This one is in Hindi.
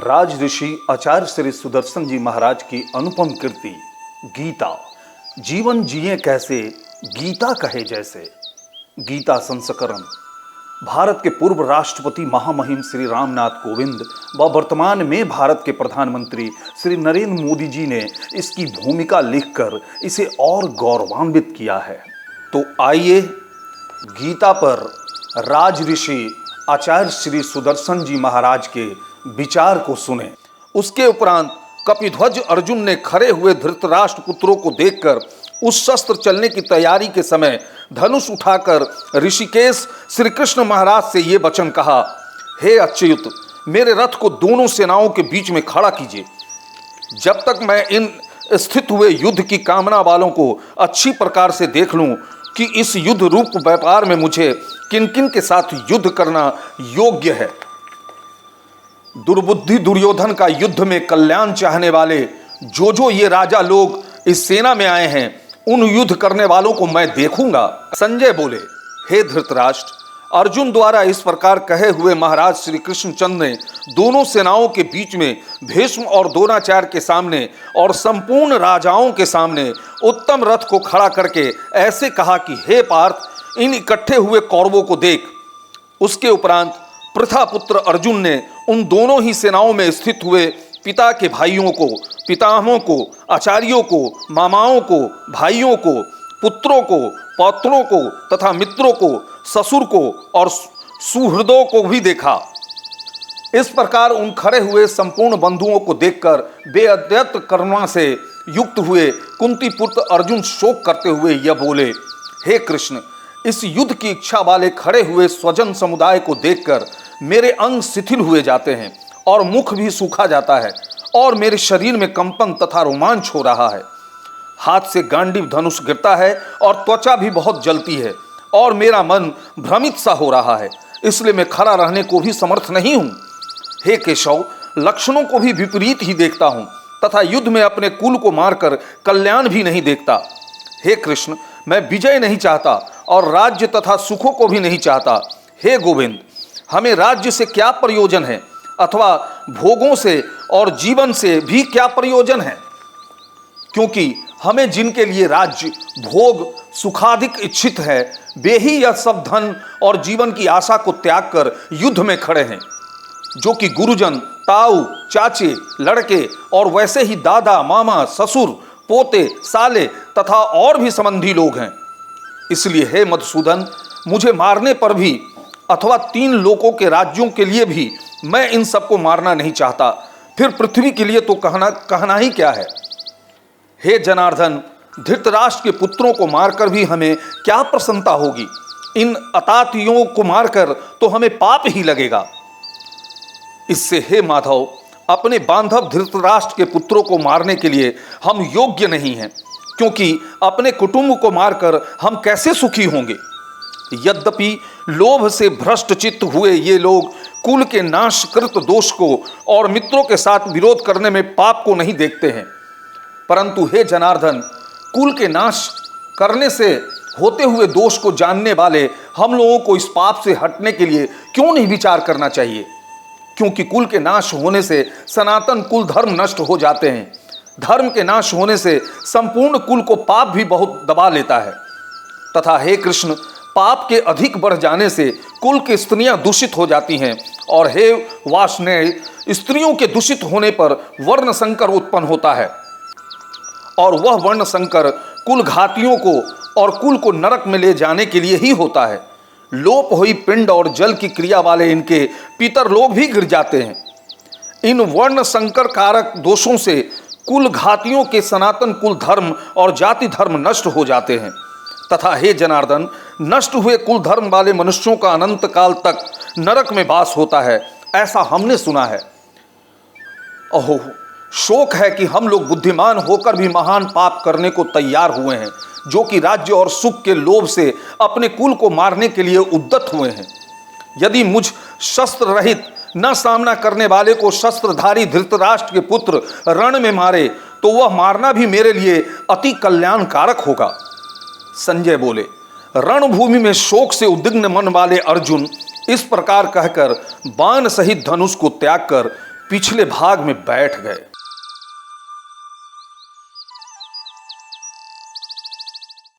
राज ऋषि आचार्य श्री सुदर्शन जी महाराज की अनुपम कृति गीता। जीवन जिए कैसे, गीता कहे जैसे। गीता संस्करण भारत के पूर्व राष्ट्रपति महामहिम श्री रामनाथ कोविंद व वर्तमान में भारत के प्रधानमंत्री श्री नरेंद्र मोदी जी ने इसकी भूमिका लिखकर इसे और गौरवान्वित किया है। तो आइए गीता पर राज ऋषि आचार्य श्री सुदर्शन जी महाराज के विचार को सुने। उसके उपरांत कपिध्वज अर्जुन ने खड़े हुए धृतराष्ट्र पुत्रों को देखकर उस शस्त्र चलने की तैयारी के समय धनुष उठाकर ऋषिकेश श्री कृष्ण महाराज से ये वचन कहा, हे अच्युत, मेरे रथ को दोनों सेनाओं के बीच में खड़ा कीजिए। जब तक मैं इन स्थित हुए युद्ध की कामना वालों को अच्छी प्रकार से देख लूं कि इस युद्ध रूप व्यापार में मुझे किन किन के साथ युद्ध करना योग्य है। दुर्बुद्धि दुर्योधन का युद्ध में कल्याण चाहने वाले जो ये राजा लोग इस सेना में आए हैं, उन युद्ध करने वालों को मैं देखूंगा। संजय बोले, हे धृतराष्ट्र, अर्जुन द्वारा इस प्रकार कहे हुए महाराज श्री कृष्णचंद्र ने दोनों सेनाओं के बीच में भीष्म और द्रोणाचार्य के सामने और संपूर्ण राजाओं के सामने उत्तम रथ को खड़ा करके ऐसे कहा कि हे पार्थ, इन इकट्ठे हुए कौरवों को देख। उसके उपरांत पृथा पुत्र अर्जुन ने उन दोनों ही सेनाओं में स्थित हुए पिता के भाइयों को, पितामहों को, आचार्यों को, मामाओं को, भाइयों को, पुत्रों को, पौत्रों को तथा मित्रों को, ससुर को और सुहृदों को भी देखा। इस प्रकार उन खड़े हुए संपूर्ण बंधुओं को देखकर बेअद्यत करुणा से युक्त हुए कुंती पुत्र अर्जुन शोक करते हुए यह बोले, हे कृष्ण, इस युद्ध की इच्छा वाले खड़े हुए स्वजन समुदाय को देखकर मेरे अंग शिथिल हुए जाते हैं और मुख भी सूखा जाता है और मेरे शरीर में कंपन तथा रोमांच हो रहा है। हाथ से गांडीव धनुष गिरता है और त्वचा भी बहुत जलती है और मेरा मन भ्रमित सा हो रहा है, इसलिए मैं खड़ा रहने को भी समर्थ नहीं हूं। हे केशव, लक्षणों को भी विपरीत ही देखता हूं तथा युद्ध में अपने कुल को मारकर कल्याण भी नहीं देखता। हे कृष्ण, मैं विजय नहीं चाहता और राज्य तथा सुखों को भी नहीं चाहता। हे गोविंद, हमें राज्य से क्या प्रयोजन है अथवा भोगों से और जीवन से भी क्या प्रयोजन है, क्योंकि हमें जिनके लिए राज्य भोग सुखाधिक इच्छित है, वे ही यह सब धन और जीवन की आशा को त्याग कर युद्ध में खड़े हैं, जो कि गुरुजन, ताऊ, चाचे, लड़के और वैसे ही दादा, मामा, ससुर, पोते, साले तथा और भी संबंधी लोग हैं। इसलिए हे मधुसूदन, मुझे मारने पर भी अथवा 3 लोकों के राज्यों के लिए भी मैं इन सबको मारना नहीं चाहता, फिर पृथ्वी के लिए तो कहना ही क्या है। हे जनार्दन, धृतराष्ट्र के पुत्रों को मारकर भी हमें क्या प्रसन्नता होगी, इन अतातियों को मारकर तो हमें पाप ही लगेगा। इससे हे माधव, अपने बांधव धृतराष्ट्र के पुत्रों को मारने के लिए हम योग्य नहीं हैं, क्योंकि अपने कुटुंब को मारकर हम कैसे सुखी होंगे। यद्यपि लोभ से भ्रष्ट चित्त हुए ये लोग कुल के नाशकृत दोष को और मित्रों के साथ विरोध करने में पाप को नहीं देखते हैं, परंतु हे जनार्दन, कुल के नाश करने से होते हुए दोष को जानने वाले हम लोगों को इस पाप से हटने के लिए क्यों नहीं विचार करना चाहिए, क्योंकि कुल के नाश होने से सनातन कुल धर्म नष्ट हो जाते हैं। धर्म के नाश होने से संपूर्ण कुल को पाप भी बहुत दबा लेता है तथा हे कृष्ण, पाप के अधिक बढ़ जाने से कुल की स्त्रियां दूषित हो जाती हैं और हे वासनेय, स्त्रियों के दूषित होने पर वर्ण संकर उत्पन्न होता है और वह वर्ण संकर कुल घातियों को और कुल को नरक में ले जाने के लिए ही होता है। लोप हुई पिंड और जल की क्रिया वाले इनके पितर लोग भी गिर जाते हैं। इन वर्ण संकर कारक दोषों से कुल घातियों के सनातन कुल धर्म और जाति धर्म नष्ट हो जाते हैं तथा हे जनार्दन, नष्ट हुए कुल धर्म वाले मनुष्यों का अनंत काल तक नरक में वास होता है, ऐसा हमने सुना है। ओहो, शोक है कि हम लोग बुद्धिमान होकर भी महान पाप करने को तैयार हुए हैं, जो कि राज्य और सुख के लोभ से अपने कुल को मारने के लिए उद्यत हुए हैं। यदि मुझ शस्त्र रहित न सामना करने वाले को शस्त्रधारी धृतराष्ट्र के पुत्र रण में मारे तो वह मारना भी मेरे लिए अति कल्याणकारक होगा। संजय बोले, रणभूमि में शोक से उद्विग्न मन वाले अर्जुन इस प्रकार कहकर बाण सहित धनुष को त्याग कर पिछले भाग में बैठ गए।